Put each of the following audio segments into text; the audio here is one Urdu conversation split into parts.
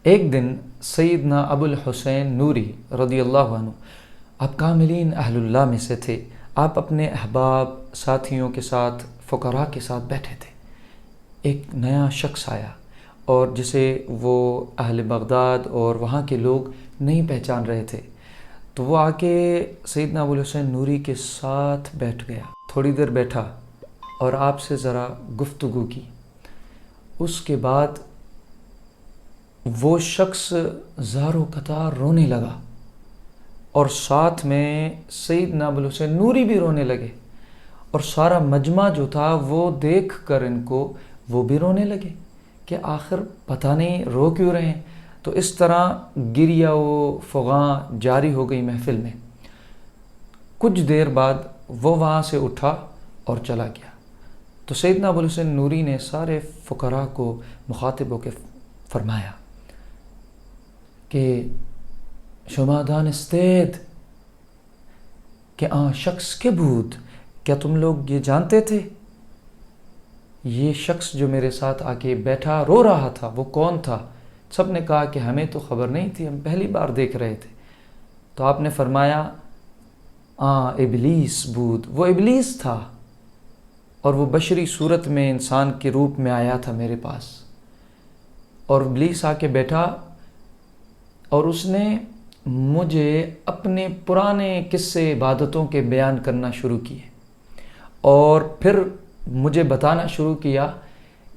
ایک دن سیدنا ابو الحسین نوری رضی اللہ عنہ، آپ کاملین اہل اللہ میں سے تھے۔ آپ اپنے احباب ساتھیوں کے ساتھ، فقراء کے ساتھ بیٹھے تھے۔ ایک نیا شخص آیا اور جسے وہ اہل بغداد اور وہاں کے لوگ نہیں پہچان رہے تھے، تو وہ آ کے سیدنا ابو الحسین نوری کے ساتھ بیٹھ گیا۔ تھوڑی دیر بیٹھا اور آپ سے ذرا گفتگو کی۔ اس کے بعد وہ شخص زار و قطار رونے لگا اور ساتھ میں سیدنا ابو الحسین نوری بھی رونے لگے، اور سارا مجمع جو تھا وہ دیکھ کر ان کو وہ بھی رونے لگے کہ آخر پتہ نہیں رو کیوں رہے ہیں۔ تو اس طرح گریہ و فغاں جاری ہو گئی محفل میں۔ کچھ دیر بعد وہ وہاں سے اٹھا اور چلا گیا۔ تو سیدنا ابو الحسین نوری نے سارے فقراء کو مخاطب ہو کے فرمایا کہ شما دانستید کہ شخص کے بود، کیا تم لوگ یہ جانتے تھے یہ شخص جو میرے ساتھ آ کے بیٹھا رو رہا تھا وہ کون تھا؟ سب نے کہا کہ ہمیں تو خبر نہیں تھی، ہم پہلی بار دیکھ رہے تھے۔ تو آپ نے فرمایا ابلیس بود، وہ ابلیس تھا، اور وہ بشری صورت میں انسان کے روپ میں آیا تھا میرے پاس، اور ابلیس آ کے بیٹھا اور اس نے مجھے اپنے پرانے قصے عبادتوں کے بیان کرنا شروع کیے، اور پھر مجھے بتانا شروع کیا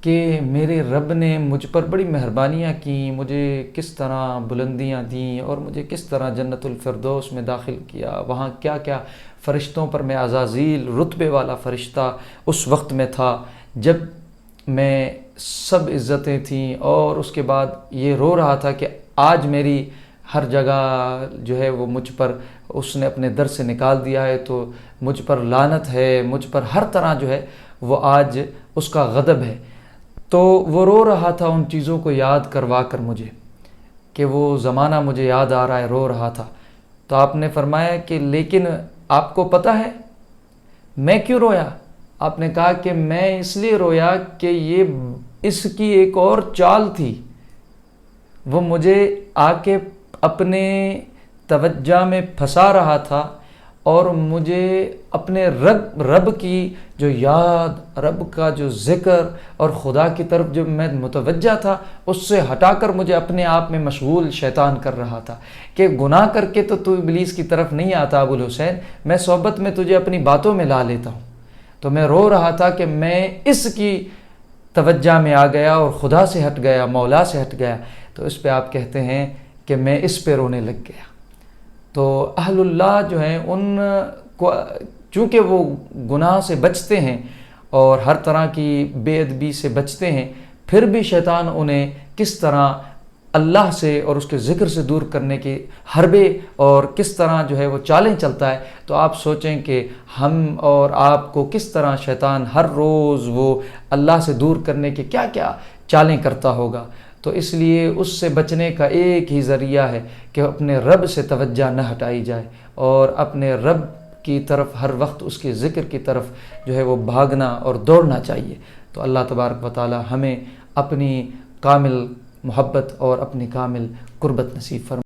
کہ میرے رب نے مجھ پر بڑی مہربانیاں کیں، مجھے کس طرح بلندیاں دیں، اور مجھے کس طرح جنت الفردوس میں داخل کیا، وہاں کیا کیا فرشتوں پر میں عزازیل رتبے والا فرشتہ اس وقت میں تھا جب میں سب عزتیں تھیں، اور اس کے بعد یہ رو رہا تھا کہ آج میری ہر جگہ جو ہے وہ مجھ پر اس نے اپنے در سے نکال دیا ہے، تو مجھ پر لعنت ہے، مجھ پر ہر طرح جو ہے وہ آج اس کا غضب ہے۔ تو وہ رو رہا تھا ان چیزوں کو یاد کروا کر مجھے، کہ وہ زمانہ مجھے یاد آ رہا ہے، رو رہا تھا۔ تو آپ نے فرمایا کہ لیکن آپ کو پتہ ہے میں کیوں رویا؟ آپ نے کہا کہ میں اس لیے رویا کہ یہ اس کی ایک اور چال تھی، وہ مجھے آ کے اپنے توجہ میں پھنسا رہا تھا، اور مجھے اپنے رب کی جو یاد، رب کا جو ذکر اور خدا کی طرف جو میں متوجہ تھا اس سے ہٹا کر مجھے اپنے آپ میں مشغول شیطان کر رہا تھا کہ گناہ کر کے تو ابلیس کی طرف نہیں آتا ابو الحسین، میں صحبت میں تجھے اپنی باتوں میں لا لیتا ہوں۔ تو میں رو رہا تھا کہ میں اس کی توجہ میں آ گیا اور خدا سے ہٹ گیا، مولا سے ہٹ گیا۔ تو اس پہ آپ کہتے ہیں کہ میں اس پہ رونے لگ گیا۔ تو اہل اللہ جو ہیں ان کو چونکہ وہ گناہ سے بچتے ہیں اور ہر طرح کی بے ادبی سے بچتے ہیں، پھر بھی شیطان انہیں کس طرح اللہ سے اور اس کے ذکر سے دور کرنے کے حربے اور کس طرح جو ہے وہ چالیں چلتا ہے، تو آپ سوچیں کہ ہم اور آپ کو کس طرح شیطان ہر روز وہ اللہ سے دور کرنے کے کیا کیا چالیں کرتا ہوگا۔ تو اس لیے اس سے بچنے کا ایک ہی ذریعہ ہے کہ اپنے رب سے توجہ نہ ہٹائی جائے، اور اپنے رب کی طرف ہر وقت اس کے ذکر کی طرف جو ہے وہ بھاگنا اور دوڑنا چاہیے۔ تو اللہ تبارک و تعالی ہمیں اپنی کامل محبت اور اپنی کامل قربت نصیب فرمائے۔